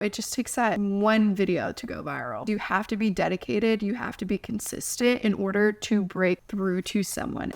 It just takes that one video to go viral. You have to be dedicated. You have to be consistent in order to break through to someone.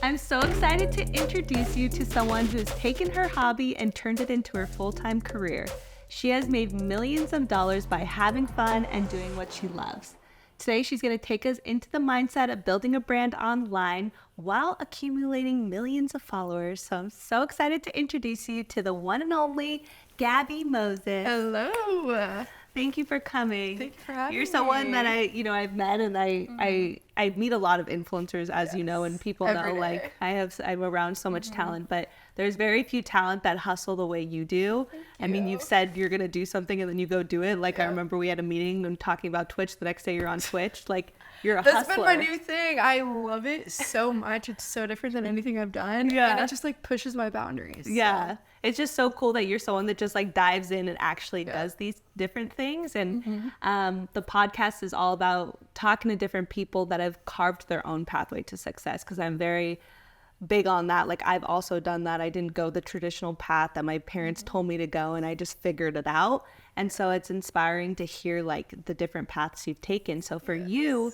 I'm so excited to introduce you to someone who's taken her hobby and turned it into her full-time career. She has made millions of dollars by having fun and doing what she loves. Today, she's going to take us into the mindset of building a brand online while accumulating millions of followers. So I'm so excited to introduce you to the one and only Gabby Moses. Hello. Thank you for coming. Thank you for having me. You're someone that I've met, and I meet a lot of influencers, as you know, and people know, like, I'm around so much talent, but there's very few talent that hustle the way you do. I mean, you've said you're going to do something and then you go do it. Like, I remember we had a meeting and talking about Twitch. The next day you're on Twitch. Like, you're a hustler. That's been my new thing. I love it so much. It's so different than anything I've done. Yeah. And it just, like, pushes my boundaries. Yeah. So. It's just so cool that you're someone that just, like, dives in and actually does these different things. And the podcast is all about talking to different people that have carved their own pathway to success, because I'm very big on that. Like, I've also done that. I didn't go the traditional path that my parents told me to go, and I just figured it out. And so it's inspiring to hear, like, the different paths you've taken. So for you,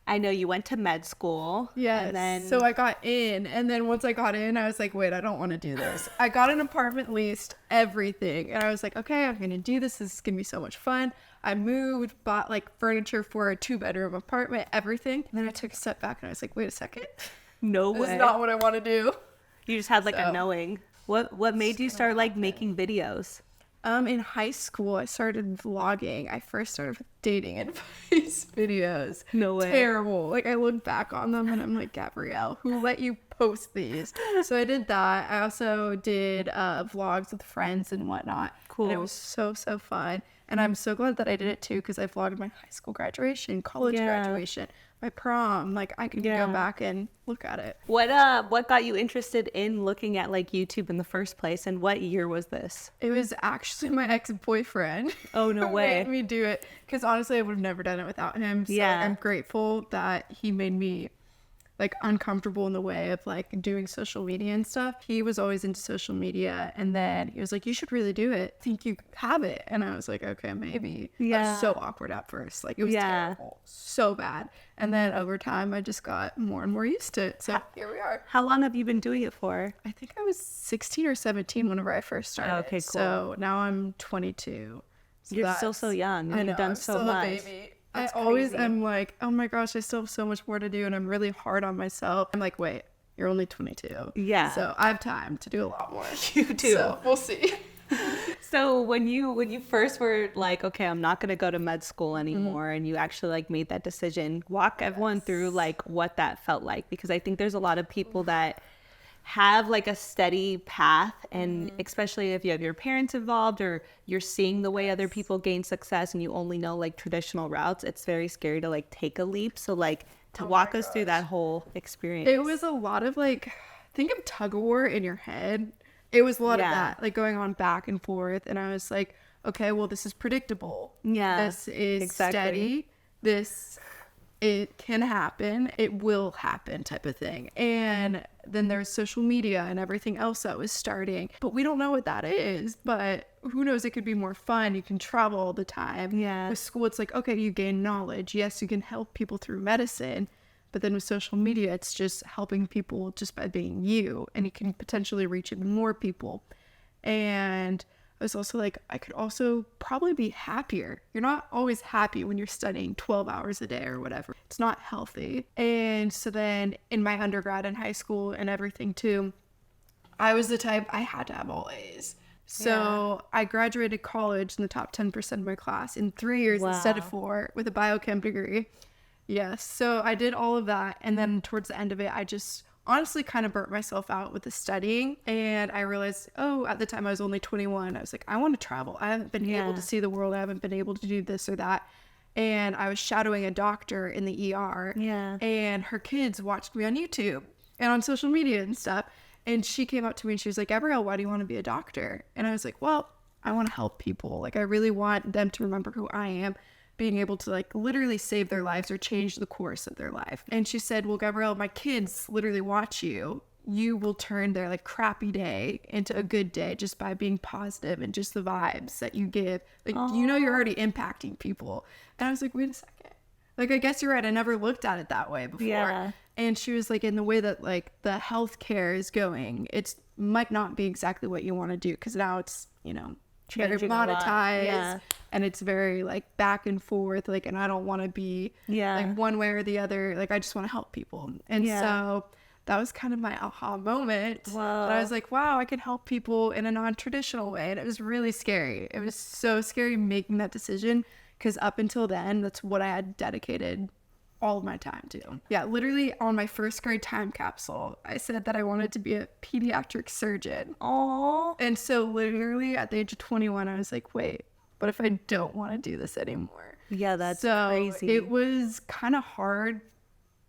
I know you went to med school. Yes. And then... So I got in, and then once I got in, I was like, wait, I don't want to do this. I got an apartment leased, everything. And I was like, okay, I'm going to do this. This is going to be so much fun. I moved, bought, like, furniture for a 2-bedroom apartment, everything. And then I took a step back, and I was like, wait a second. No way. This is not what I want to do. You just had, like, a knowing. What made you start, like, making videos? In high school, I started vlogging. I first started with dating advice videos. No way. Terrible. Like, I look back on them and I'm like, Gabrielle, who let you post these? So I did that. I also did vlogs with friends and whatnot. Cool. And it was so fun. And I'm so glad that I did it too, because I vlogged my high school graduation, college graduation, my prom. Like, I could go back and look at it. What got you interested in looking at, like, YouTube in the first place, and what year was this? It was actually my ex-boyfriend. Oh, no way. Made me do it, because honestly, I would have never done it without him. So I'm grateful that he made me, like, uncomfortable in the way of, like, doing social media and stuff. He was always into social media, and then he was like, you should really do it. I think you have it. And I was like, okay, maybe. Yeah. I was so awkward at first. Like, it was terrible. So bad. And then over time, I just got more and more used to it. So here we are. How long have you been doing it for? I think I was 16 or 17 whenever I first started. Okay, cool. So now I'm 22. So You're still so young. I know, You've done I'm so still much. a baby. That's I always crazy. am like, oh my gosh, I still have so much more to do, and I'm really hard on myself. I'm like, wait, you're only 22. Yeah. So I have time to do a lot more. You do. So we'll see. So when you first were like, okay, I'm not going to go to med school anymore, and you actually, like, made that decision, walk everyone through, like, what that felt like, because I think there's a lot of people that have, like, a steady path, and especially if you have your parents involved or you're seeing the way other people gain success and you only know, like, traditional routes, it's very scary to, like, take a leap. So, like, to walk us through that whole experience. It was a lot of, like, think of tug of war in your head. It was a lot of that, like, going on back and forth. And I was like, okay, well, this is predictable. Yeah, This is steady. It can happen. It will happen, type of thing. And then there's social media and everything else that was starting. But we don't know what that is. But who knows? It could be more fun. You can travel all the time. Yeah. With school, it's like, okay, you gain knowledge. Yes, you can help people through medicine. But then with social media, it's just helping people just by being you. And you can potentially reach even more people. And I was also like, I could also probably be happier. You're not always happy when you're studying 12 hours a day or whatever. It's not healthy. And so then in my undergrad and high school and everything too, I was the type, I had to have all A's. So I graduated college in the top 10% of my class in 3 years instead of 4 with a biochem degree. Yes. So I did all of that. And then towards the end of it, I just honestly kind of burnt myself out with the studying. And I realized, at the time I was only 21. I was like, I want to travel. I haven't been able to see the world. I haven't been able to do this or that. And I was shadowing a doctor in the ER. Yeah. And her kids watched me on YouTube and on social media and stuff. And she came up to me and she was like, Gabrielle, why do you want to be a doctor? And I was like, well, I want to help people. Like, I really want them to remember who I am, being able to like literally save their lives or change the course of their life. And she said, well, Gabrielle, my kids literally watch you. You will turn their like crappy day into a good day just by being positive and just the vibes that you give. Like, you know, you're already impacting people. And I was like, wait a second. Like, I guess you're right. I never looked at it that way before. Yeah. And she was like, in the way that like the healthcare is going, it's might not be exactly what you want to do, because now it's, you know, very Changing a lot. monetized, Yeah. and it's very like back and forth. Like, and I don't want to be like one way or the other. Like, I just want to help people. And so that was kind of my aha moment. Wow. And I was like, wow, I can help people in a non-traditional way. And it was really scary. It was so scary making that decision, because up until then, that's what I had dedicated all of my time to. Yeah, literally on my first grade time capsule, I said that I wanted to be a pediatric surgeon. Oh. And so literally at the age of 21, I was like, wait, what if I don't want to do this anymore? Yeah, that's so crazy. It was kind of hard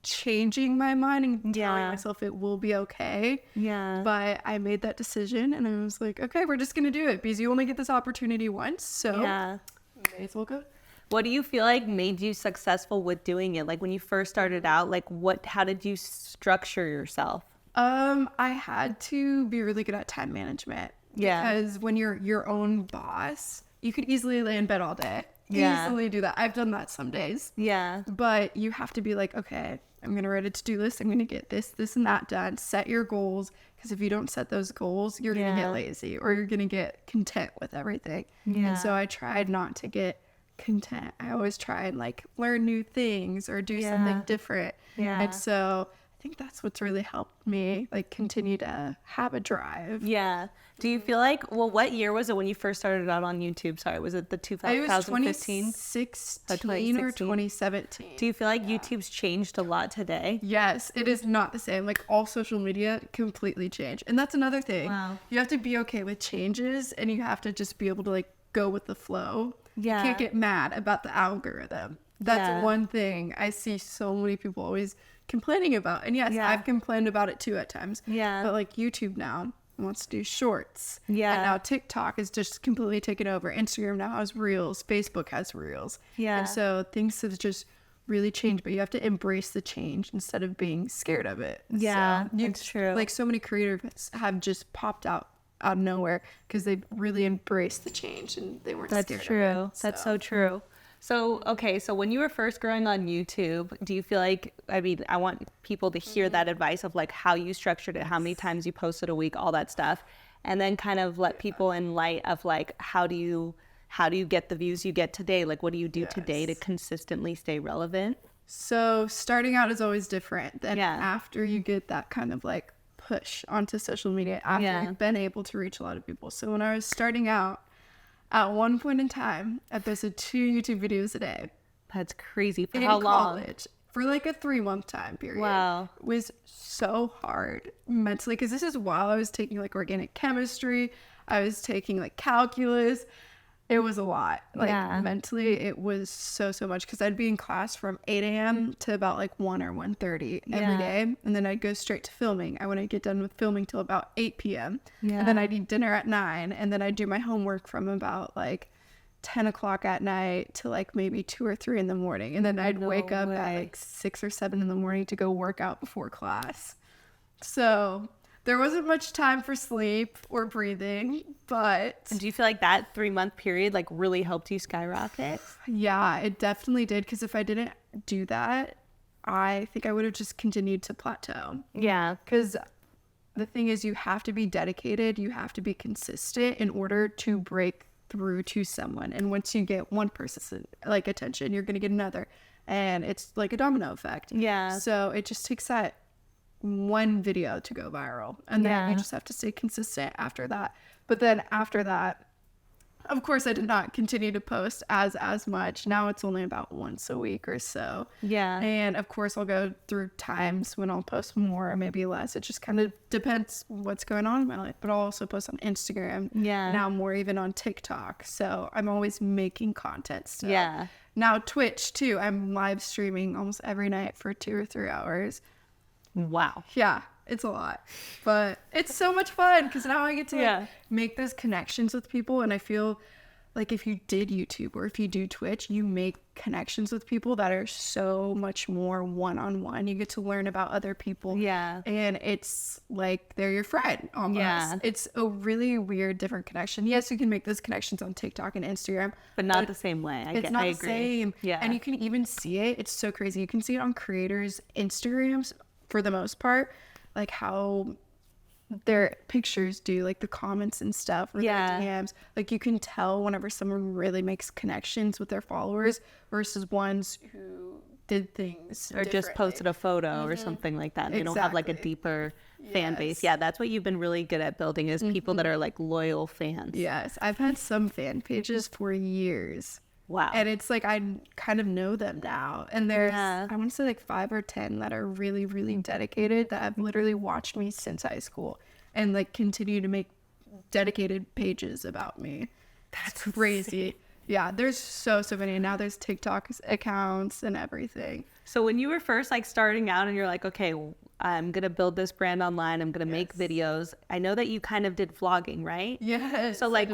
changing my mind and telling myself it will be okay. Yeah. But I made that decision and I was like, okay, we're just going to do it, because you only get this opportunity once. So may as well go. What do you feel like made you successful with doing it? Like when you first started out, like how did you structure yourself? I had to be really good at time management. Yeah. Because when you're your own boss, you could easily lay in bed all day. Yeah. Easily do that. I've done that some days. Yeah. But you have to be like, okay, I'm going to write a to-do list. I'm going to get this and that done. Set your goals. Because if you don't set those goals, you're going to get lazy, or you're going to get content with everything. Yeah. And so I tried not to get content. I always try and like learn new things or do something different. Yeah. And so I think that's what's really helped me like continue to have a drive. Yeah. Do you feel like, well, what year was it when you first started out on YouTube? Sorry, was it the It was 2015? 2016 or 2017. Do you feel like YouTube's changed a lot today? Yes, it is not the same. Like, all social media completely changed. And that's another thing. Wow. You have to be okay with changes, and you have to just be able to like go with the flow. Yeah. You can't get mad about the algorithm. That's one thing I see so many people always complaining about. And yes, I've complained about it too at times. Yeah. But like YouTube now wants to do shorts. Yeah. And now TikTok is just completely taken over. Instagram now has Reels. Facebook has Reels. Yeah. And so things have just really changed, but you have to embrace the change instead of being scared of it. Yeah, So that's true. Like, so many creators have just popped out of nowhere because they really embraced the change and they weren't scared true. of it. That's so true. So, okay, so when you were first growing on YouTube, do you feel like, I mean, I want people to hear that advice of like how you structured it, how many times you posted a week, all that stuff, and then kind of let people in light of like, how do you get the views you get today? Like, what do you do today to consistently stay relevant? So starting out is always different. Then Yeah. after you get that kind of like push onto social media, after you've been able to reach a lot of people. So when I was starting out, at one point in time, I posted 2 YouTube videos a day. That's crazy. For In how long? college, for like a 3-month time period. Wow. It was so hard mentally, because this is while I was taking like organic chemistry. I was taking like calculus. It was a lot. Like mentally, it was so much, because I'd be in class from 8 a.m. to about like 1 or 1:30 every day. And then I'd go straight to filming. I wouldn't get done with filming till about 8 p.m. And then I'd eat dinner at 9. And then I'd do my homework from about like 10 o'clock at night to like maybe 2 or 3 in the morning. And then I'd wake up at like 6 or 7 in the morning to go work out before class. So there wasn't much time for sleep or breathing, but And do you feel like that 3-month period like really helped you skyrocket? yeah, it definitely did. Because if I didn't do that, I think I would have just continued to plateau. Yeah. Because the thing is, you have to be dedicated, you have to be consistent in order to break through to someone. And once you get one person's like attention, you're gonna get another, and it's like a domino effect. Yeah. So it just takes that one video to go viral, and then you just have to stay consistent after that. But then after that, of course, I did not continue to post as much. Now it's only about once a week or so. Yeah. And of course, I'll go through times when I'll post more or maybe less. It just kind of depends what's going on in my life. But I'll also post on Instagram. Yeah. Now more even on TikTok. So I'm always making content still. Yeah. Now Twitch too. I'm live streaming almost every night for 2 or 3 hours. Wow. Yeah. It's a lot. But it's so much fun because now I get to like, make those connections with people. And I feel like if you did YouTube or if you do Twitch, you make connections with people that are so much more one-on-one. You get to learn about other people. Yeah. And it's like they're your friend almost. Yeah. It's a really weird, different connection. Yes, you can make those connections on TikTok and Instagram. But not the same way. I the agree. Same. Yeah. And you can even see it. It's so crazy. You can see it on creators' Instagrams for the most part, like how their pictures do, like the comments and stuff, or their DMs. Like you can tell whenever someone really makes connections with their followers versus ones who did things or just posted a photo or something like that. They don't have like a deeper fan base. Yeah, that's what you've been really good at building is people that are like loyal fans. Yes, I've had some fan pages for years. Wow. And it's like I kind of know them now. And there's, I want to say like 5 or 10 that are really, really dedicated that have literally watched me since high school and like continue to make dedicated pages about me. That's crazy. Insane. Yeah, there's so many. And now there's TikTok accounts and everything. So when you were first like starting out and you're like, okay, I'm going to build this brand online. I'm going to make videos. I know that you kind of did vlogging, right? Yes. So like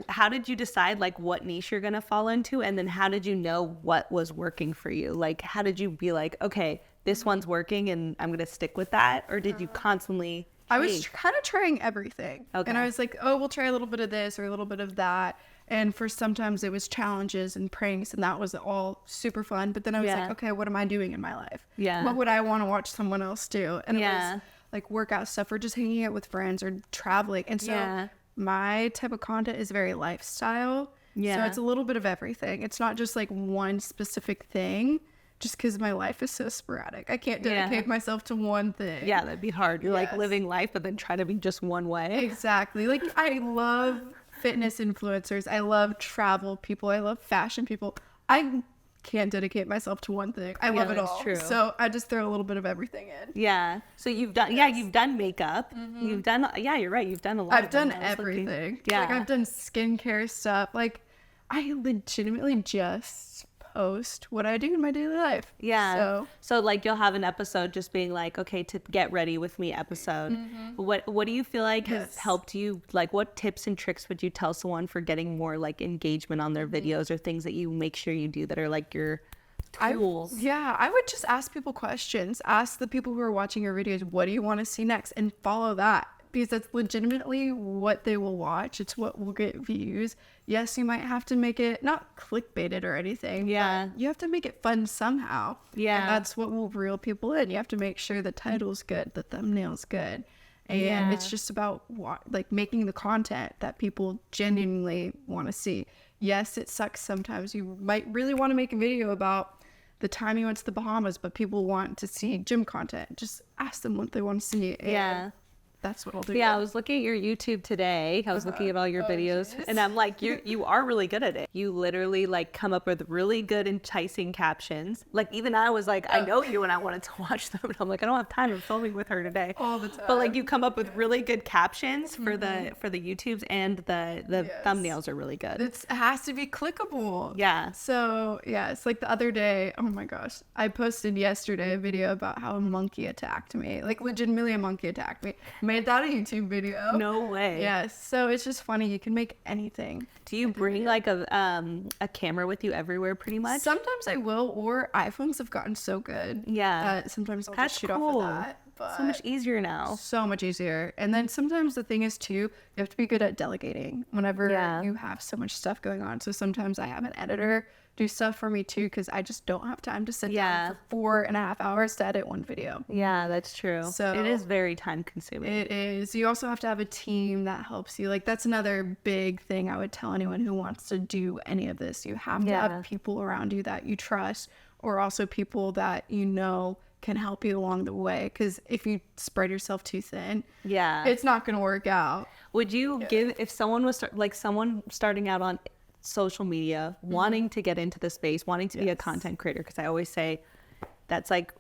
how did you decide like what niche you're going to fall into? And then how did you know what was working for you? Like, how did you be like, okay, this one's working and I'm going to stick with that? Or did you constantly I was kind of trying everything. Okay. And I was like, oh, we'll try a little bit of this or a little bit of that. And for sometimes it was challenges and pranks, and that was all super fun. But then I was like, okay, what am I doing in my life? Yeah. What would I want to watch someone else do? And it was like workout stuff or just hanging out with friends or traveling. And so my type of content is very lifestyle. Yeah. So it's a little bit of everything. It's not just like one specific thing. Just because my life is so sporadic. I can't dedicate myself to one thing. Yeah, that'd be hard. You're like living life, but then try to be just one way. Exactly. Like I love fitness influencers. I love travel people. I love fashion people. I can't dedicate myself to one thing. I love it all. True. So I just throw a little bit of everything in. Yeah. So you've done, you've done makeup. You've done, you're right. You've done a lot. I've done everything. Yeah. Like I've done skincare stuff. Like I legitimately just post what I do in my daily life. Yeah. So like you'll have an episode just being like, okay, to get ready with me episode. What do you feel like has helped you? Like what tips and tricks would you tell someone for getting more like engagement on their videos or things that you make sure you do that are like your tools? I would just ask people questions. Ask the people who are watching your videos, what do you want to see next? And follow that. Because that's legitimately what they will watch. It's what will get views. Yes, you might have to make it not clickbaited or anything. Yeah. But you have to make it fun somehow. Yeah. And that's what will reel people in. You have to make sure the title's good, the thumbnail's good. And it's just about like making the content that people genuinely want to see. Yes, it sucks sometimes. You might really want to make a video about the time you went to the Bahamas, but people want to see gym content. Just ask them what they want to see. And that's what I'll do. Yeah, I was looking at your YouTube today. I was looking at all your videos, and I'm like, you are really good at it. You literally like come up with really good, enticing captions. Like even I was like, I know you, and I wanted to watch them, and I'm like, I don't have time. I'm filming with her today. All the time. But like you come up with really good captions for the YouTubes, and the thumbnails are really good. It has to be clickable. Yeah. So yeah, it's like the other day. Oh my gosh, I posted yesterday a video about how a monkey attacked me. Like legitimately, a monkey attacked me. Made that a YouTube video. No way. Yes. So it's just funny. You can make anything. Do you bring like a camera with you everywhere pretty much? Sometimes I will, or iPhones have gotten so good. Yeah. Sometimes I'll just shoot off of that. But so much easier now. So much easier. And then sometimes the thing is too, you have to be good at delegating whenever you have so much stuff going on. So sometimes I have an editor do stuff for me too, because I just don't have time to sit down for 4.5 hours to edit one video. Yeah, that's true. So it is very time consuming. It is. You also have to have a team that helps you. Like that's another big thing I would tell anyone who wants to do any of this. You have to have people around you that you trust, or also people that you know can help you along the way, because if you spread yourself too thin, it's not going to work out. Would you give, if someone was someone starting out on social media, wanting to get into the space, wanting to be a content creator, because I always say that's like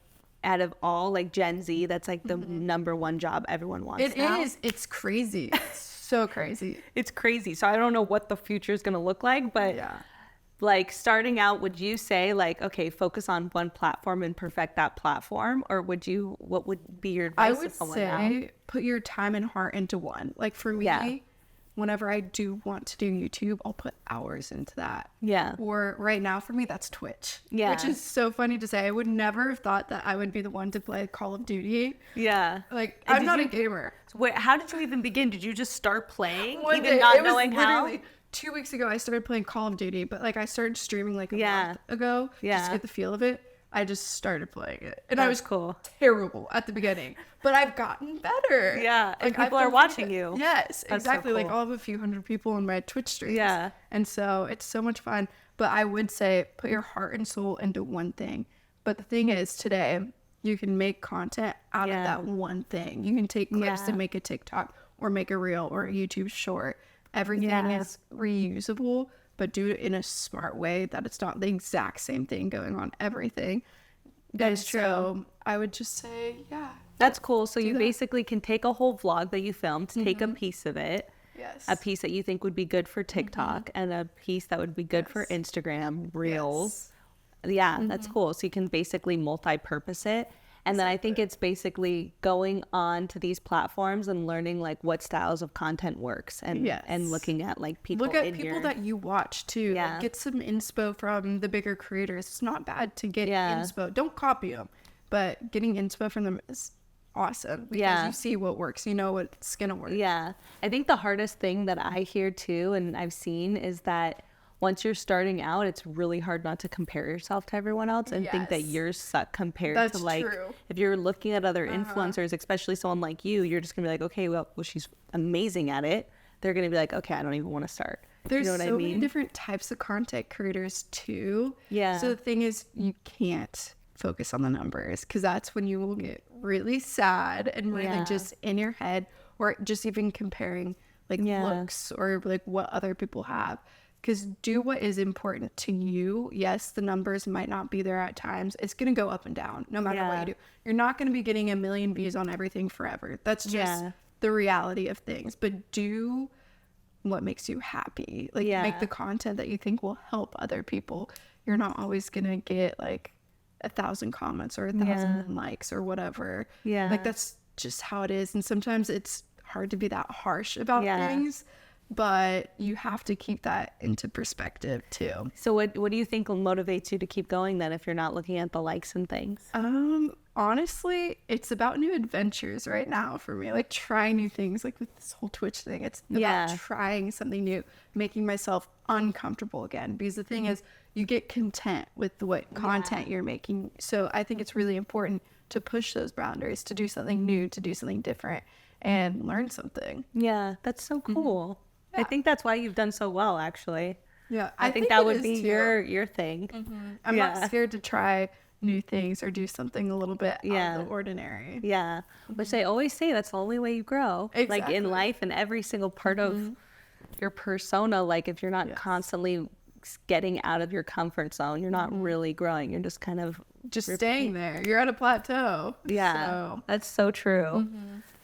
out of all like Gen Z, that's like the number one job everyone wants. It is. It's crazy. It's so crazy. It's crazy. So I don't know what the future is going to look like, but like starting out, would you say like, okay, focus on one platform and perfect that platform? Or what would be your I advice would to someone say now? put your time and heart into one. Like for me, Yeah. whenever I do want to do YouTube, I'll put hours into that. Yeah. Or right now for me, that's Twitch. Yeah. Which is so funny to say. I would never have thought that I would be the one to play Call of Duty. Yeah. Like, And I'm not a gamer. Wait, how did you even begin? Did you just start playing, One even day, not it was knowing how? literally 2 weeks ago, I started playing Call of Duty, but like I started streaming like a month ago just Yeah. to get the feel of it. I just started playing it, and I That's was cool. terrible at the beginning, but I've gotten better. Yeah, and I've people are been watching pretty you. good. Yes, That's so exactly. Like cool. I'll have a few hundred people in my Twitch streams. Yeah. And so it's so much fun. But I would say put your heart and soul into one thing. But the thing is, today you can make content out of that one thing. You can take clips and make a TikTok or make a reel or a YouTube short. Everything is reusable, but do it in a smart way that it's not the exact same thing going on everything. That is true. So I would just say, yeah. That's cool. So you basically can take a whole vlog that you filmed, take a piece of it, Yes. a piece that you think would be good for TikTok, and a piece that would be good for Instagram Reels. Yeah, that's cool. So you can basically multi-purpose it. And then I think it's basically going on to these platforms and learning like what styles of content works and looking at like people Look at in people here. that you watch too. Yeah. Like, get some inspo from the bigger creators. It's not bad to get Yeah. inspo. Don't copy them, but getting inspo from them is awesome because Yeah. you see what works. You know what's gonna work. Yeah. I think the hardest thing that I hear too, and I've seen, is that once you're starting out, it's really hard not to compare yourself to everyone else and think that Yes. yours suck compared That's to like, true. if you're looking at other influencers, especially someone like you're just gonna be like, okay, well, she's amazing at it. They're gonna be like, okay, I don't even want to start. There's you know what so I mean? many different types of content creators too. Yeah. So the thing is, you can't focus on the numbers because that's when you will get really sad and really just in your head, or just even comparing like looks or like what other people have. Because do what is important to you. Yes, the numbers might not be there at times. It's going to go up and down no matter what you do. You're not going to be getting 1 million views on everything forever. That's just the reality of things. But do what makes you happy. Like make the content that you think will help other people. You're not always going to get like 1,000 comments or 1,000 likes or whatever. Yeah. Like that's just how it is. And sometimes it's hard to be that harsh about things. But you have to keep that into perspective too. So what do you think motivates you to keep going then if you're not looking at the likes and things? Honestly, it's about new adventures right now for me. Like trying new things, like with this whole Twitch thing. It's about trying something new, making myself uncomfortable again. Because the thing is, you get content with what content you're making. So I think it's really important to push those boundaries, to do something new, to do something different, and learn something. Yeah, that's so cool. I think that's why you've done so well, actually. Yeah, I think that would be your thing. I'm not scared to try new things or do something a little bit out of the ordinary. Yeah, which they always say that's the only way you grow. Like Exactly. in life and every single part of your persona. Like if you're not constantly getting out of your comfort zone, you're not really growing. You're just kind of Just staying there. You're at a plateau. Yeah, So, that's so true.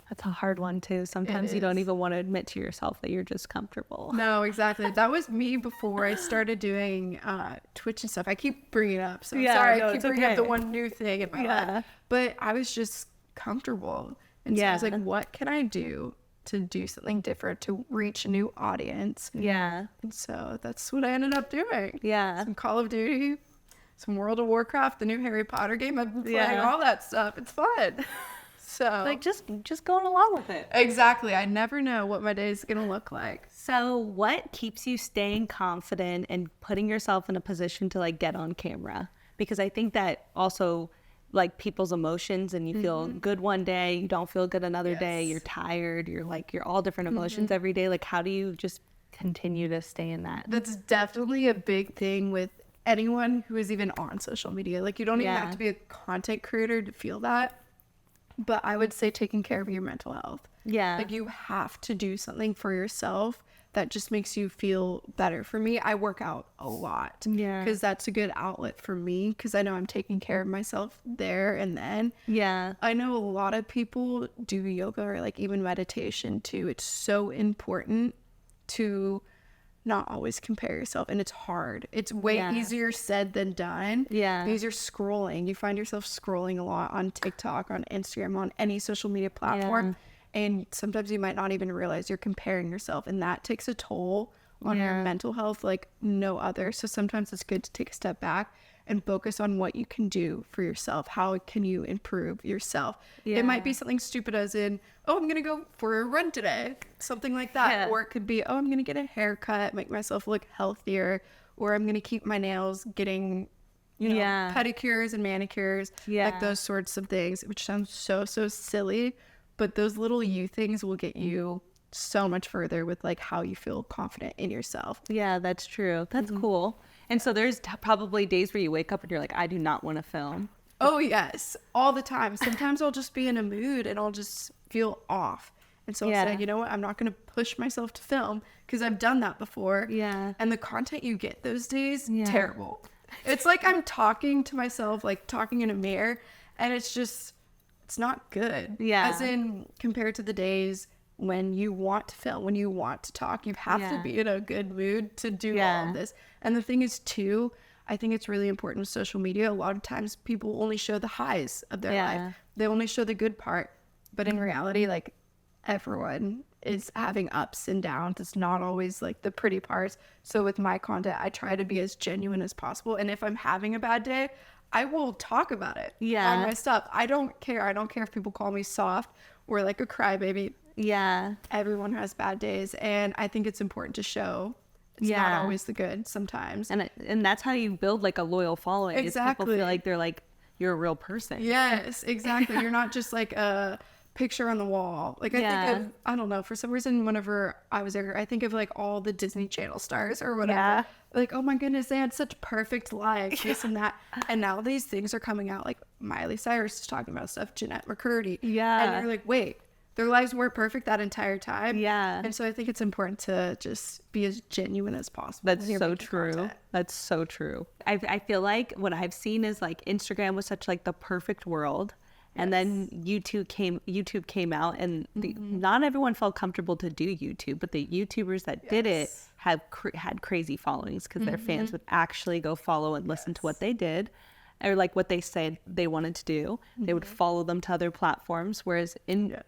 That's a hard one too. Sometimes you don't is. even want to admit to yourself that you're just comfortable. no, exactly. That was me before I started doing Twitch and stuff. I keep bringing it up. So I'm sorry. no, I keep it's bringing up the okay. one new thing in my life. But I was just comfortable. And so I was like, what can I do to do something different, to reach a new audience? Yeah. And so that's what I ended up doing. Yeah. Some Call of Duty, some World of Warcraft, the new Harry Potter game. I've been playing all that stuff. It's fun. So Like just going along with it. exactly. I never know what my day is going to look like. So what keeps you staying confident and putting yourself in a position to like get on camera? Because I think that also like people's emotions, and you feel good one day, you don't feel good another day, you're tired, you're all different emotions every day. Like how do you just continue to stay in that? That's definitely a big thing with anyone who is even on social media. Like you don't even have to be a content creator to feel that. But I would say taking care of your mental health. Yeah. Like you have to do something for yourself that just makes you feel better. For me, I work out a lot. Yeah. Because that's a good outlet for me, because I know I'm taking care of myself there and then. Yeah. I know a lot of people do yoga or like even meditation too. It's so important to not always compare yourself. And it's hard. It's way easier said than done. Yeah. Because you're scrolling. You find yourself scrolling a lot on TikTok, on Instagram, on any social media platform. And sometimes you might not even realize you're comparing yourself. And that takes a toll on your mental health like no other. So sometimes it's good to take a step back and focus on what you can do for yourself. How can you improve yourself? It might be something stupid as in, oh, I'm going to go for a run today. Something like that. Or it could be, oh, I'm going to get a haircut, make myself look healthier. Or I'm going to keep my nails getting, you know, pedicures and manicures. Like those sorts of things, which sounds so silly. But those little you things will get you so much further with like how you feel confident in yourself. Yeah, that's true. That's cool. And so there's probably days where you wake up and you're like, I do not want to film. Oh, yes. All the time. Sometimes I'll just be in a mood and I'll just feel off. And so I'll say, you know what? I'm not going to push myself to film because I've done that before. Yeah. And the content you get those days, terrible. It's like I'm talking to myself, like talking in a mirror, and it's not good. Yeah. As in, compared to the days when you want to film, when you want to talk, you have to be in a good mood to do all of this. And the thing is, too, I think it's really important with social media. A lot of times people only show the highs of their life. They only show the good part. But in reality, like, everyone is having ups and downs. It's not always like the pretty parts. So with my content, I try to be as genuine as possible. And if I'm having a bad day, I will talk about it on my stuff. I don't care. I don't care if people call me soft or like a crybaby. Yeah. Everyone has bad days. And I think it's important to show it's not always the good sometimes. And that's how you build like a loyal following. Exactly. People feel like they're like, you're a real person. Yes, exactly. You're not just like a picture on the wall. Like I think of, I don't know, for some reason whenever I was younger, I think of like all the Disney Channel stars or whatever. Yeah. Like, oh my goodness, they had such perfect lives, this and that. And now these things are coming out, like Miley Cyrus is talking about stuff, Jeanette McCurdy. Yeah. And you're like, wait, their lives weren't perfect that entire time. Yeah. And so I think it's important to just be as genuine as possible. That's so true. Content. That's so true. I feel like what I've seen is like Instagram was such like the perfect world. And then YouTube came out, and not everyone felt comfortable to do YouTube, but the YouTubers that did it had crazy followings because their fans would actually go follow and listen to what they did, or like what they said they wanted to do. They would follow them to other platforms. Whereas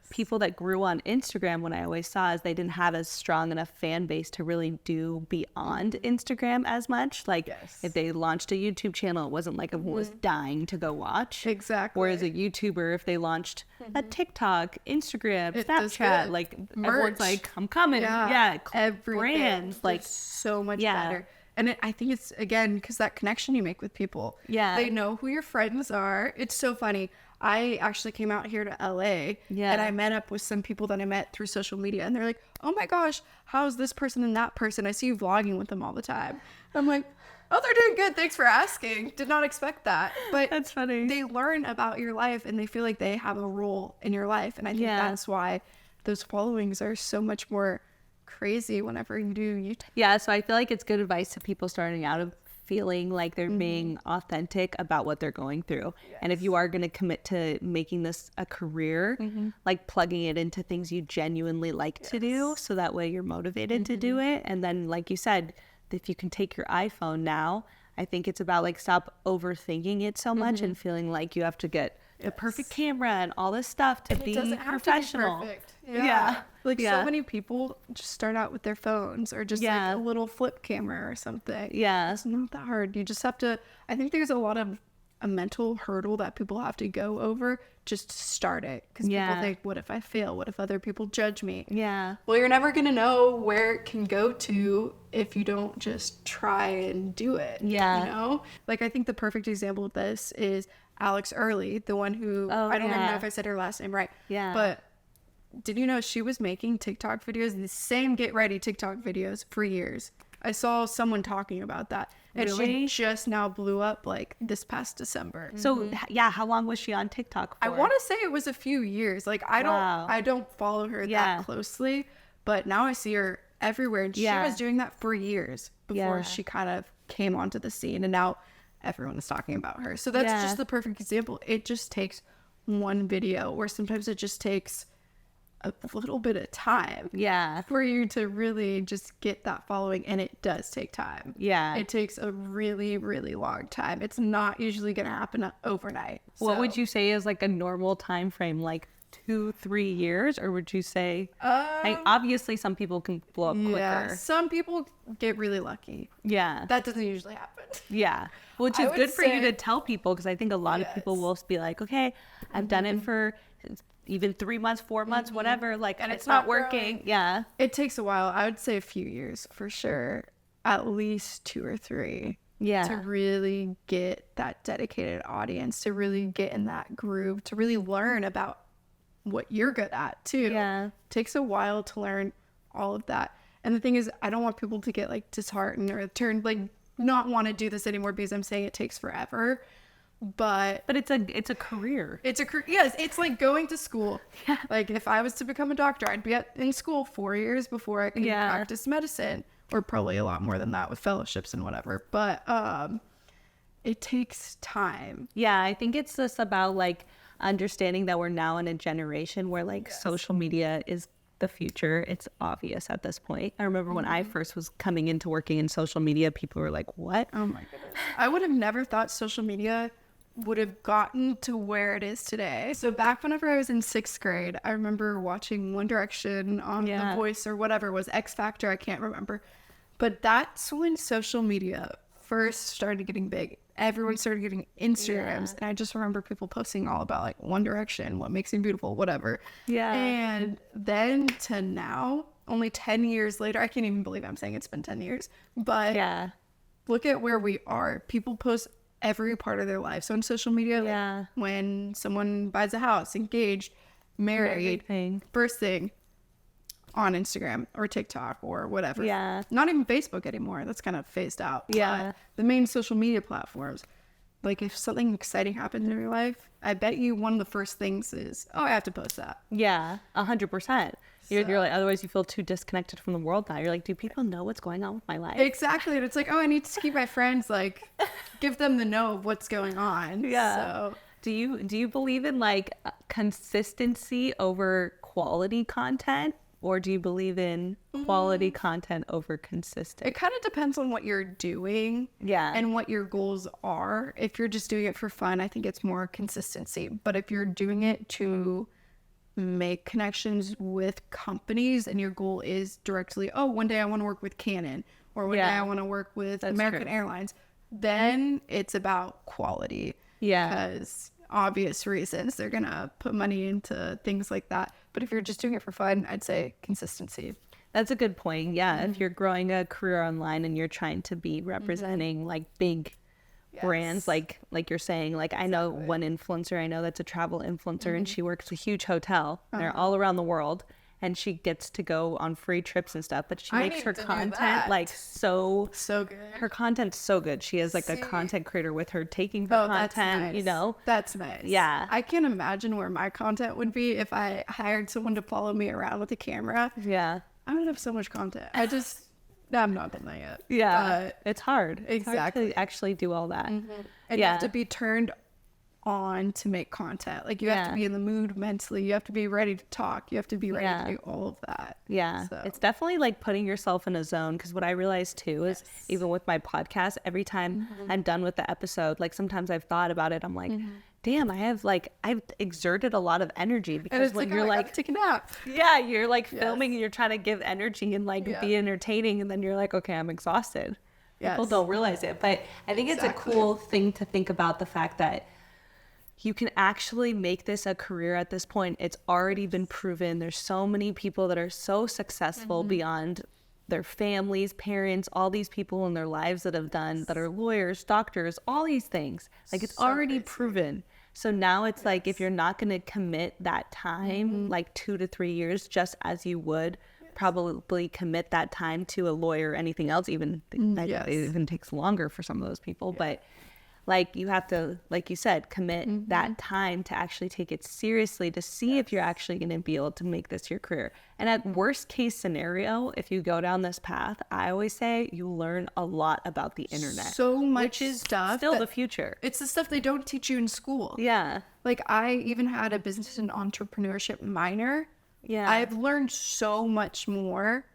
people that grew on Instagram, what I always saw is they didn't have as strong enough fan base to really do beyond Instagram as much. Like if they launched a YouTube channel, it wasn't like everyone was dying to go watch. Exactly. Whereas a YouTuber, if they launched a TikTok, Instagram, Snapchat, like everyone's like, I'm coming. Yeah. Every brands like so much better. And I think it's, again, because that connection you make with people. Yeah. They know who your friends are. It's so funny. I actually came out here to LA. Yeah. And I met up with some people that I met through social media. And they're like, oh my gosh, how's this person and that person? I see you vlogging with them all the time. I'm like, oh, they're doing good. Thanks for asking. Did not expect that. But that's funny. They learn about your life and they feel like they have a role in your life. And I think that's why those followings are so much more crazy whenever you do YouTube. Yeah, so I feel like it's good advice to people starting out of feeling like they're being authentic about what they're going through. And if you are going to commit to making this a career, like plugging it into things you genuinely like to do, so that way you're motivated to do it. And then, like you said, if you can take your iPhone now, I think it's about like stop overthinking it so much and feeling like you have to get a perfect camera and all this stuff to be professional. To be perfect. Like so many people just start out with their phones or just like a little flip camera or something. It's not that hard. You just have to, I think there's a lot of a mental hurdle that people have to go over just to start it. Because people think, what if I fail? What if other people judge me? Well, you're never going to know where it can go to if you don't just try and do it. You know? Like, I think the perfect example of this is Alex Early, the one who, I don't even know if I said her last name right. But did you know she was making TikTok videos, the same Get Ready TikTok videos for years? I saw someone talking about that. And she just now blew up like this past December. So how long was she on TikTok for? I want to say it was a few years. Like I don't follow her that closely, but now I see her everywhere. And she was doing that for years before she kind of came onto the scene. And now everyone is talking about her. So that's just the perfect example. It just takes one video, or sometimes it just takes a little bit of time Yeah. for you to really just get that following. And it does take time. Yeah. It takes a really, really long time. It's not usually going to happen overnight. What So, would you say is like a normal time frame, like 2-3 years? Or would you say, like, obviously some people can blow up yeah, quicker. some people get really lucky. Yeah. That doesn't usually happen. Yeah. Which I is would good for you say- to tell people, because I think a lot of people Yes. will be like, okay, I've done it for even 3 months, 4 months, whatever. Like, and it's not working. growing. Yeah. It takes a while. I would say a few years for sure. At least 2 or 3. Yeah. To really get that dedicated audience, to really get in that groove, to really learn about what you're good at too. Yeah. Takes a while to learn all of that. And the thing is, I don't want people to get like disheartened or like not want to do this anymore because I'm saying it takes forever. But But it's a career. it's yes, it's like going to school. Yeah. Like if I was to become a doctor, I'd be in school 4 years before I could Yeah. practice medicine, or probably a lot more than that with fellowships and whatever. But it takes time. Yeah, I think it's just about like understanding that we're now in a generation where like social media is the future. It's obvious at this point. I remember when I first was coming into working in social media, people were like, what? Oh my goodness. I would have never thought social media would have gotten to where it is today. So back whenever I was in 6th grade, I remember watching One Direction on The Voice or whatever it was, X Factor, I can't remember. But that's when social media first started getting big. Everyone started getting Instagrams. And I just remember people posting all about like One Direction, what makes me beautiful, whatever. Yeah. And then to now, only 10 years later, I can't even believe I'm saying it's been 10 years. But Yeah. look at where we are. People post every part of their life. So on social media, like, Yeah. when someone buys a house, engaged, married, Everything. bursting, on Instagram or TikTok or whatever. Yeah. Not even Facebook anymore. That's kind of phased out. Yeah. But the main social media platforms. Like if something exciting happens in your life, I bet you one of the first things is, oh, I have to post that. Yeah, 100%. You're like, otherwise you feel too disconnected from the world now. You're like, do people know what's going on with my life? Exactly. And it's like, oh, I need to keep my friends, like, give them the know of what's going on. Yeah. So Do you believe in like consistency over quality content, or do you believe in quality content over consistent? it kind of depends on what you're doing. Yeah. And what your goals are. If you're just doing it for fun, I think it's more consistency. But if you're doing it to make connections with companies and your goal is directly, oh, one day I want to work with Canon, or one day I want to work with American Airlines, then it's about quality. Yeah. Because obvious reasons they're gonna put money into things like that. But if you're just doing it for fun, I'd say consistency. That's a good point. Yeah. If you're growing a career online and you're trying to be representing like big brands, like you're saying, like I know one influencer, I know that's a travel influencer, and she works a huge hotel. They're all around the world, and she gets to go on free trips and stuff, but she makes need her to do content that. like so good. her content's so good. She has like a content creator with her taking her That's content, nice. you know. That's nice. Yeah. I can't imagine where my content would be if I hired someone to follow me around with a camera. Yeah. I would have so much content. I'm not done that yet. Yeah. But It's hard. It's hard Exactly. to actually do all that. and you Yeah. have to be turned on to make content. Like you have Yeah. to be in the mood mentally. You have to be ready to talk. You have to be ready Yeah. to do all of that. Yeah, So- it's definitely like putting yourself in a zone, because what I realized too is even with my podcast, every time I'm done with the episode, like sometimes I've thought about it, I'm like, damn, I've exerted a lot of energy, And because it's when like, you're oh, I like, gotta take a nap. yeah, you're like filming and you're trying to give energy and like Yeah. be entertaining, and then you're like, okay, I'm exhausted. People Yes. don't realize it, but I think it's a cool thing to think about, the fact that you can actually make this a career at this point. It's already been proven. There's so many people that are so successful beyond their families, parents, all these people in their lives that have done, that are lawyers, doctors, all these things. Like it's already proven. So now it's like, if you're not going to commit that time, like 2 to 3 years, just as you would probably commit that time to a lawyer or anything else, even that Yes. it even takes longer for some of those people, but like you have to, like you said, commit that time to actually take it seriously, to see if you're actually going to be able to make this your career. And at worst case scenario, if you go down this path, I always say you learn a lot about the internet, So much which is stuff. still that- the future. It's the stuff they don't teach you in school. Yeah. Like I even had a business and entrepreneurship minor, Yeah. I've learned so much more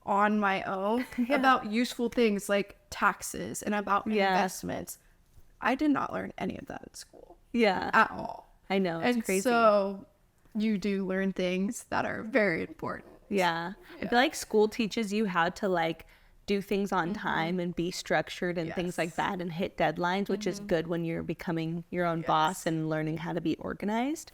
on my own about useful things like taxes and about investments. I did not learn any of that in school. Yeah. At all. I know. It's And crazy. so you do learn things that are very important. Yeah. I feel like school teaches you how to like do things on time and be structured and things like that and hit deadlines, which is good when you're becoming your own boss and learning how to be organized.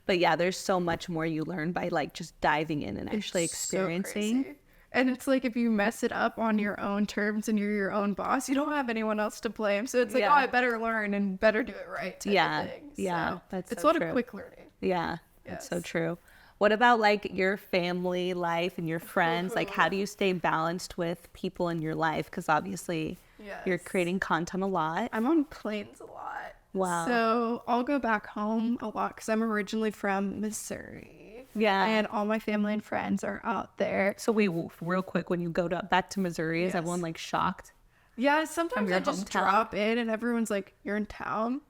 But yeah, there's so much more you learn by like just diving in and actually experiencing. So and it's like if you mess it up on your own terms and you're your own boss, you don't have anyone else to blame. So it's like, oh, I better learn and better do it right. Type of thing. Yeah. So That's it's so a lot true. of quick learning. Yeah. That's so Yes. true. What about like your family life and your friends? Like, how do you stay balanced with people in your life? Because obviously you're creating content a lot. I'm on planes a lot. Wow. So I'll go back home a lot because I'm originally from Missouri. Yeah. And all my family and friends are out there. So wait, real quick, when you go back to Missouri, is everyone like shocked? Yeah, sometimes your I just hometown? drop in and everyone's like, you're in town?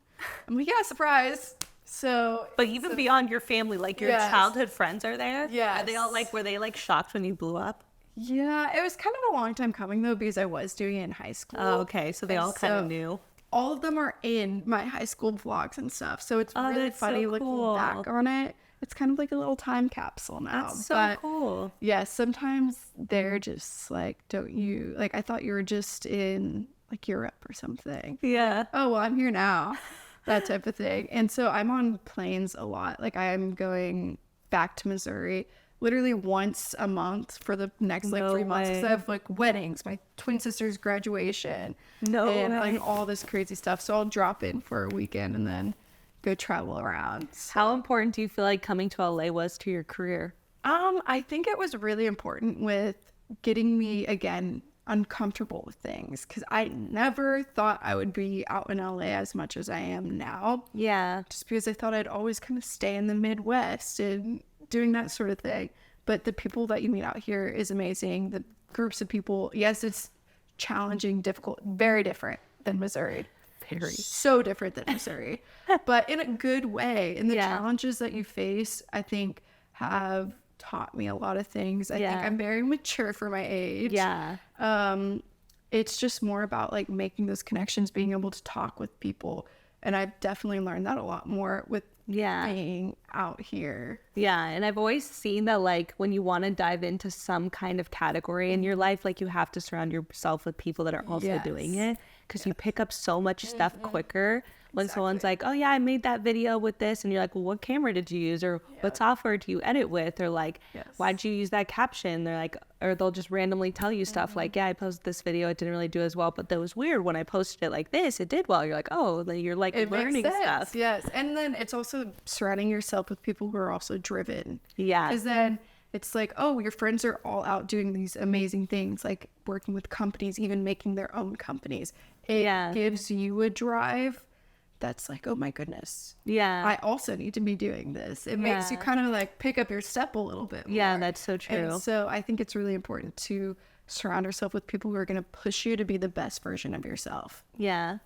I'm like, yeah, surprise. So, But even beyond your family, like your Yes. childhood friends are there? Yes. Are they all like, were they like shocked when you blew up? yeah, it was kind of a long time coming though because I was doing it in high school. Oh, okay. So they And all kind of so knew. All of them are in my high school vlogs and stuff. So it's Oh, really that's so funny cool. looking back on it. It's kind of like a little time capsule now. That's so but cool. yeah, sometimes they're just like, don't you, like, I thought you were just in like Europe or something. Yeah. Oh, well, I'm here now. That type of thing. And so I'm on planes a lot. Like I'm going back to Missouri literally once a month for the next like No 3 months. Because way. I have like weddings, my twin sister's graduation, No and way. like all this crazy stuff. So I'll drop in for a weekend and then go travel around. How important do you feel like coming to LA was to your career? I think it was really important with getting me again uncomfortable with things because I never thought I would be out in LA as much as I am now. Yeah. Just because I thought I'd always kind of stay in the Midwest and doing that sort of thing. But the people that you meet out here is amazing. The groups of people, yes, it's challenging, difficult, very different than Missouri. Very. So different than Missouri, but in a good way. And the Yeah. challenges that you face, I think, have taught me a lot of things. I think Yeah. I'm very mature for my age. Yeah. It's just more about like making those connections, being able to talk with people. And I've definitely learned that a lot more with Yeah. being out here. Yeah, and I've always seen that like when you want to dive into some kind of category in your life, like you have to surround yourself with people that are also doing Yes. it because you pick up so much stuff quicker when someone's like, oh yeah, I made that video with this, and you're like, well, what camera did you use, or what software do you edit with, or like, why did you use that caption? They're like, or they'll just randomly tell you stuff like, yeah, I posted this video, it didn't really do as well, but that was weird when I posted it like this, it did well. You're like, oh, then you're like It learning makes sense. stuff. Yes. And then it's also surrounding yourself with people who are also driven. Yeah. Because then it's like, oh, your friends are all out doing these amazing things, like working with companies, even making their own companies. It gives you a drive that's like, oh my goodness. Yeah. I also need to be doing this. It makes you kind of like pick up your step a little bit more. Yeah, that's so true. And so I think it's really important to surround yourself with people who are going to push you to be the best version of yourself. Yeah.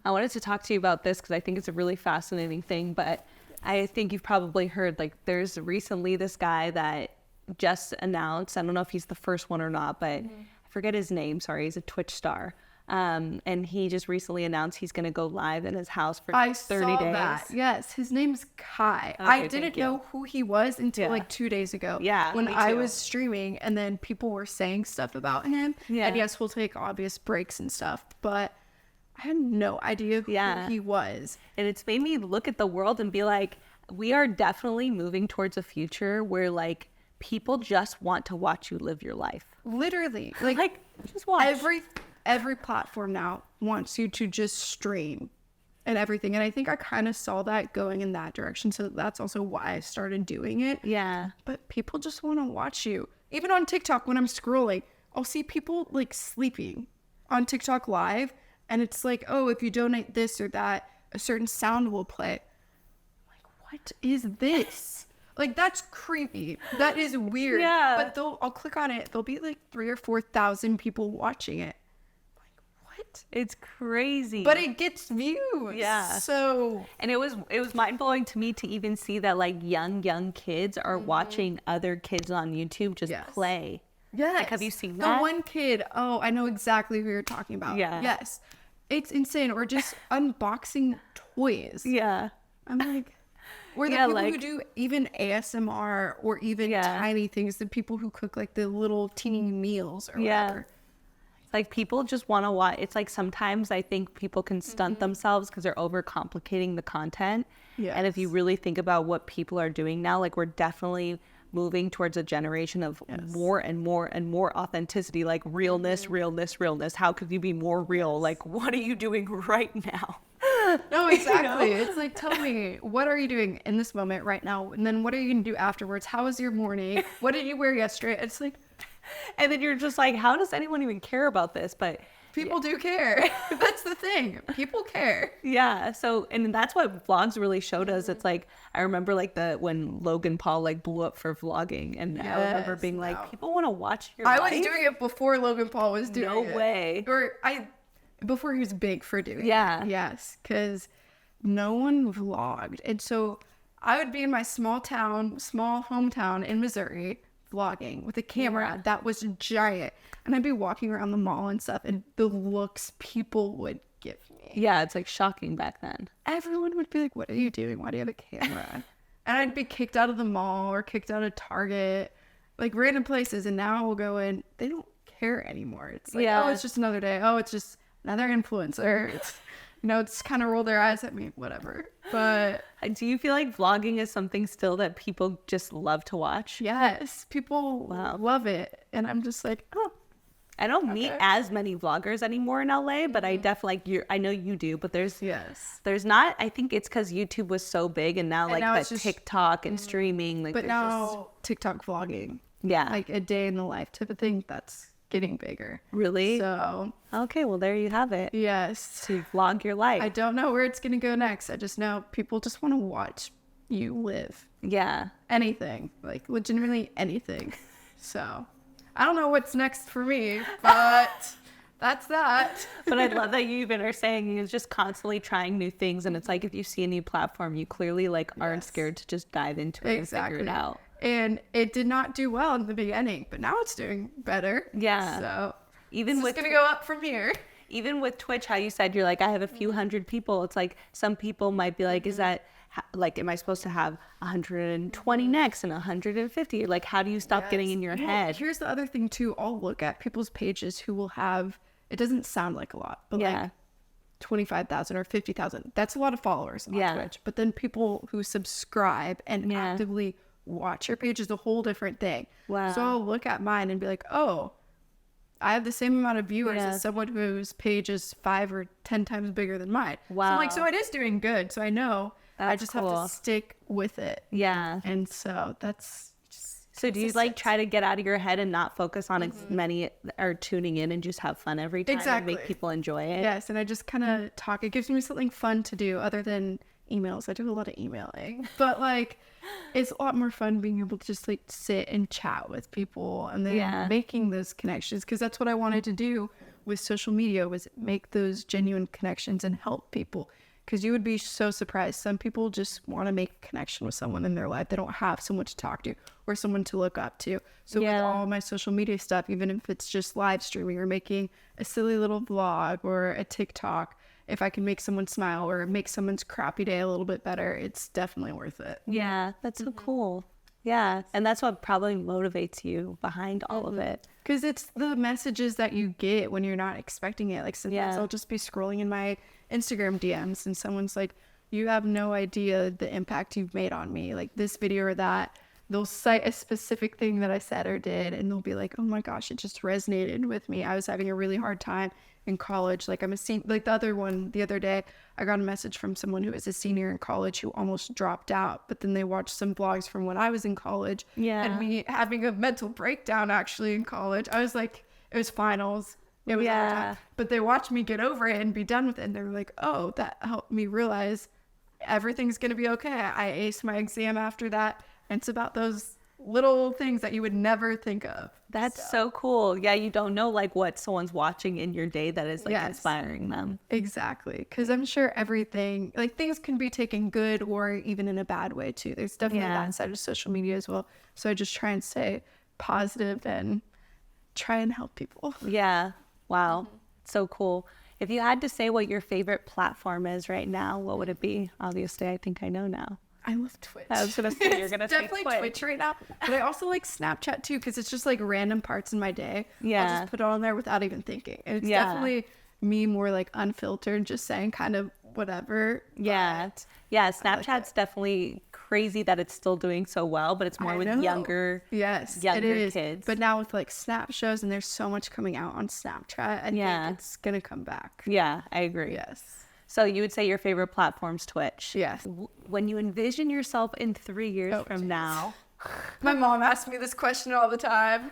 I wanted to talk to you about this because I think it's a really fascinating thing, but I think you've probably heard like there's recently this guy that just announced, I don't know if he's the first one or not, but I forget his name. Sorry. He's a Twitch star. And he just recently announced he's going to go live in his house for 30 days. That. Yes, his name's Kai. Okay, I thank didn't you. know who he was until like 2 days ago. Yeah, when me I too. was streaming, and then people were saying stuff about him. Yeah. And yes, we'll take obvious breaks and stuff, but I had no idea who he was. And it's made me look at the world and be like, we are definitely moving towards a future where like people just want to watch you live your life. Literally, Like just watch. Every platform now wants you to just stream and everything. And I think I kind of saw that going in that direction. So that's also why I started doing it. Yeah. But people just want to watch you. Even on TikTok, when I'm scrolling, I'll see people like sleeping on TikTok live. And it's like, oh, if you donate this or that, a certain sound will play. I'm like, what is this? Like, that's creepy. That is weird. Yeah. But I'll click on it. There'll be like 3,000 or 4,000 people watching it. Like, what It's crazy. But it gets views. Yeah. So. And it was mind-blowing to me to even see that like young kids are watching other kids on YouTube just play. Yes. Like, have you seen that? The one kid, oh, I know exactly who you're talking about. Yeah. Yes. It's insane. Or just unboxing toys. Yeah. I'm like, or the people who do even ASMR or even tiny things, the people who cook like the little teeny meals or whatever. Like, people just want to watch. It's like sometimes I think people can stunt themselves because they're overcomplicating the content. Yes. And if you really think about what people are doing now, like, we're definitely moving towards a generation of more and more and more authenticity, like realness. How could you be more real? Like, what are you doing right now? No, exactly. It's like, tell me, what are you doing in this moment right now? And then what are you going to do afterwards? How was your morning? What did you wear yesterday? It's like, and then you're just like, how does anyone even care about this? But people do care. That's the thing. People care. Yeah. So, and that's what vlogs really showed us. It's like, I remember like when Logan Paul like blew up for vlogging, and I remember being like, people want to watch your life. I was doing it before Logan Paul was doing it. No way. Or before he was big for doing it. Yeah. Yes. Because no one vlogged. And so I would be in my small hometown in Missouri vlogging with a camera that was giant. And I'd be walking around the mall and stuff, and the looks people would give me. Yeah, it's like shocking back then. Everyone would be like, what are you doing? Why do you have a camera? And I'd be kicked out of the mall or kicked out of Target, like random places. And now we'll go in, they don't care anymore. It's like, oh, it's just another day. Oh, it's just another influencer. It's, it's kind of roll their eyes at me, whatever. But do you feel like vlogging is something still that people just love to watch? Yes, people love it. And I'm just like, oh. I don't meet as many vloggers anymore in LA, but I definitely I know you do, but there's not. I think it's because YouTube was so big, and now the TikTok and streaming, like, but now TikTok vlogging, like a day in the life type of thing, that's getting bigger. Really? So okay, well, there you have it. Yes, to vlog your life. I don't know where it's gonna go next. I just know people just want to watch you live. Yeah, anything, like legitimately anything. So I don't know what's next for me, but that's that. But I love that you even are saying you're just constantly trying new things, and it's like, if you see a new platform, you clearly aren't scared to just dive into it and figure it out. And it did not do well in the beginning, but now it's doing better. Yeah. So even it's gonna go up from here. Even with Twitch, how you said you're like, I have a few hundred people. It's like some people might be like, is that like, am I supposed to have 120 next and 150? Like, how do you stop getting in your head? Here's the other thing too. I'll look at people's pages who will have, it doesn't sound like a lot, but like 25,000 or 50,000. That's a lot of followers on Twitch. But then people who subscribe and actively watch your page is a whole different thing. Wow. So I'll look at mine and be like, oh, I have the same amount of viewers as someone whose page is 5 or 10 times bigger than mine. Wow. So I'm like, so it is doing good. So I know. I just have to stick with it. Yeah. And so that's just so do you try to get out of your head and not focus on as many are tuning in and just have fun every time and make people enjoy it? Yes. And I just kind of talk. It gives me something fun to do other than emails. I do a lot of emailing, but it's a lot more fun being able to just sit and chat with people and then making those connections, because that's what I wanted to do with social media, was make those genuine connections and help people. Because you would be so surprised. Some people just want to make a connection with someone in their life. They don't have someone to talk to or someone to look up to. So with all my social media stuff, even if it's just live streaming or making a silly little vlog or a TikTok, if I can make someone smile or make someone's crappy day a little bit better, it's definitely worth it. Yeah, that's so cool. Yeah, and that's what probably motivates you behind all of it. Because it's the messages that you get when you're not expecting it. Like sometimes I'll just be scrolling in my Instagram DMs and someone's like, you have no idea the impact you've made on me. Like this video or that. They'll cite a specific thing that I said or did, and they'll be like, oh my gosh, it just resonated with me. I was having a really hard time in college. Like the other day, I got a message from someone who was a senior in college who almost dropped out, but then they watched some vlogs from when I was in college and me having a mental breakdown actually in college. I was like, it was finals. It was hard time. But they watched me get over it and be done with it. And they were like, oh, that helped me realize everything's going to be okay. I aced my exam after that. And it's about those little things that you would never think of. That's so cool. Yeah, you don't know like what someone's watching in your day that is like inspiring them. Exactly. Because I'm sure everything, like things can be taken good or even in a bad way too. There's definitely that side of social media as well. So I just try and stay positive and try and help people. Yeah. Wow. So cool. If you had to say what your favorite platform is right now, what would it be? Obviously, I think I know now. I love Twitch. I was gonna say you're gonna say definitely Twitch right now, but I also like Snapchat too because it's just like random parts in my day. Yeah, I'll just put it on there without even thinking, and it's definitely me more like unfiltered, just saying kind of whatever. Yeah, Snapchat's definitely crazy that it's still doing so well, but it's more with younger kids. But now with like Snap shows, and there's so much coming out on Snapchat, I think it's gonna come back. Yeah, I agree. Yes. So you would say your favorite platform's Twitch? Yes. When you envision yourself in 3 years from now... My mom asks me this question all the time.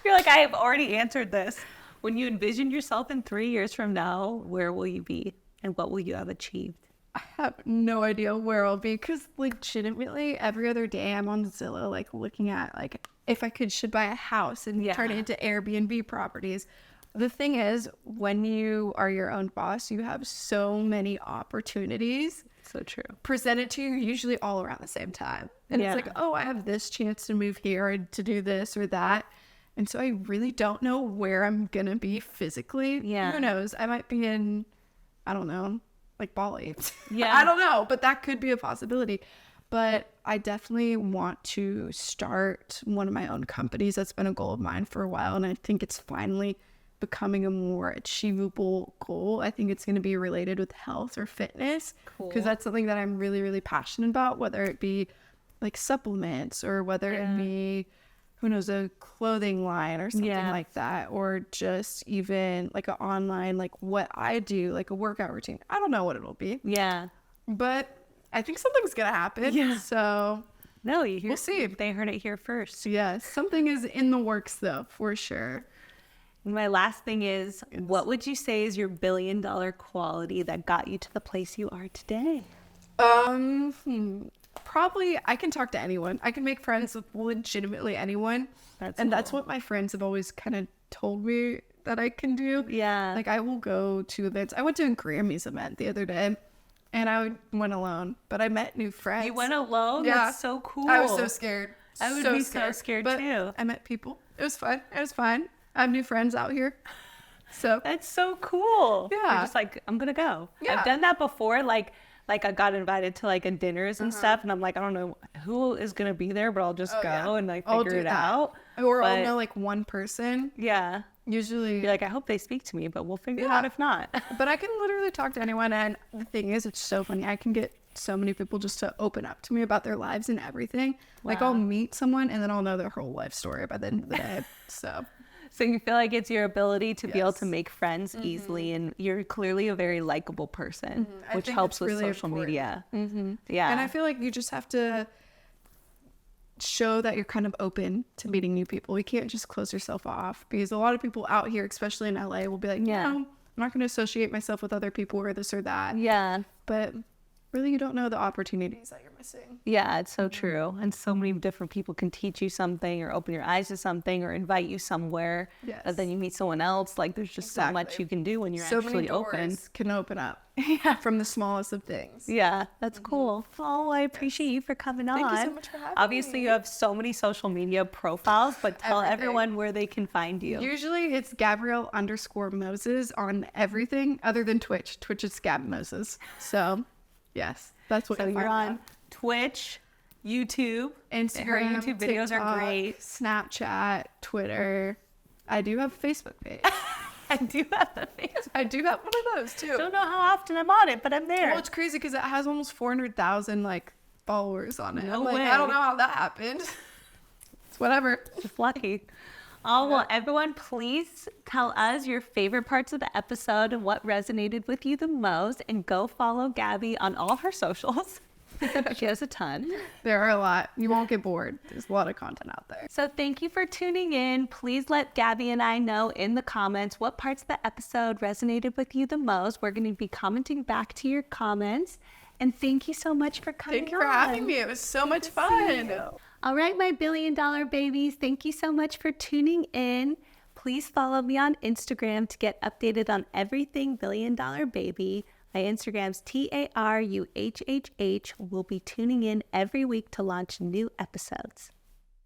You're like, I have already answered this. When you envision yourself in 3 years from now, where will you be? And what will you have achieved? I have no idea where I'll be because legitimately every other day I'm on Zillow like looking at like if I should buy a house and turn it into Airbnb properties. The thing is, when you are your own boss, you have so many opportunities. So true. Presented to you usually all around the same time. And it's like, oh, I have this chance to move here or to do this or that. And so I really don't know where I'm going to be physically. Yeah. Who knows? I might be in, I don't know, like Bali. Yeah. I don't know, but that could be a possibility. But I definitely want to start one of my own companies. That's been a goal of mine for a while. And I think it's finally becoming a more achievable goal. I think it's going to be related with health or fitness because that's something that I'm really, really passionate about, whether it be like supplements or whether it be, who knows, a clothing line or something like that, or just even like an online, like what I do, like a workout routine. I don't know what it'll be. Yeah. But I think something's going to happen. Yeah. So no, we'll see. They heard it here first. Yes. Something is in the works though, for sure. My last thing is, what would you say is your $1 billion quality that got you to the place you are today? Probably I can talk to anyone. I can make friends with legitimately anyone. That's what my friends have always kind of told me that I can do. Yeah. Like I will go to events. I went to a Grammys event the other day and I went alone, but I met new friends. You went alone? Yeah. That's so cool. I was so scared. I would be so scared but too. I met people. It was fun. It was fine. I have new friends out here. So that's so cool. Yeah. You're just like, I'm gonna go. Yeah. I've done that before. Like I got invited to like a dinners and stuff, and I'm like, I don't know who is gonna be there, but I'll just go and like figure it out. Or I'll know like one person. Yeah. Usually you're like, I hope they speak to me, but we'll figure it out if not. But I can literally talk to anyone, and the thing is, it's so funny. I can get so many people just to open up to me about their lives and everything. Wow. Like I'll meet someone and then I'll know their whole life story by the end of the day. So you feel like it's your ability to be able to make friends easily, and you're clearly a very likable person, which helps with really social media. Yeah. And I feel like you just have to show that you're kind of open to meeting new people. You can't just close yourself off, because a lot of people out here, especially in LA, will be like, no, I'm not going to associate myself with other people or this or that. Yeah. But really, you don't know the opportunities that you're missing. Yeah, it's so true. And so many different people can teach you something or open your eyes to something or invite you somewhere. Yes. And then you meet someone else. Like there's just so much you can do when you're so actually many doors open. Can open up from the smallest of things. Yeah, that's cool. Oh, I appreciate you for coming on. Thank you so much for having Obviously, me. you have so many social media profiles, but tell everyone where they can find you. Usually it's Gabrielle_Moses on everything other than Twitch. Twitch is Gab Moses. So, yes. That's what you're on. Twitch, YouTube, Instagram, her YouTube videos TikTok, are great. Snapchat, Twitter. I do have a Facebook page. I do have a Facebook. I do have one of those too. Don't know how often I'm on it, but I'm there. Well, it's crazy because it has almost 400,000 like followers on it. No I'm way. I don't know how that happened. It's whatever. Just lucky. Oh, well, everyone, please tell us your favorite parts of the episode and what resonated with you the most. And go follow Gabby on all her socials. She has a ton. There are a lot. You won't get bored. There's a lot of content out there. So thank you for tuning in. Please let Gabby and I know in the comments what parts of the episode resonated with you the most. We're going to be commenting back to your comments. And thank you so much for coming on. Thank you for having me. It was so much fun. All right, my billion-dollar babies, thank you so much for tuning in. Please follow me on Instagram to get updated on everything Billion Dollar Baby. My Instagram's TARUHHH. We'll be tuning in every week to launch new episodes.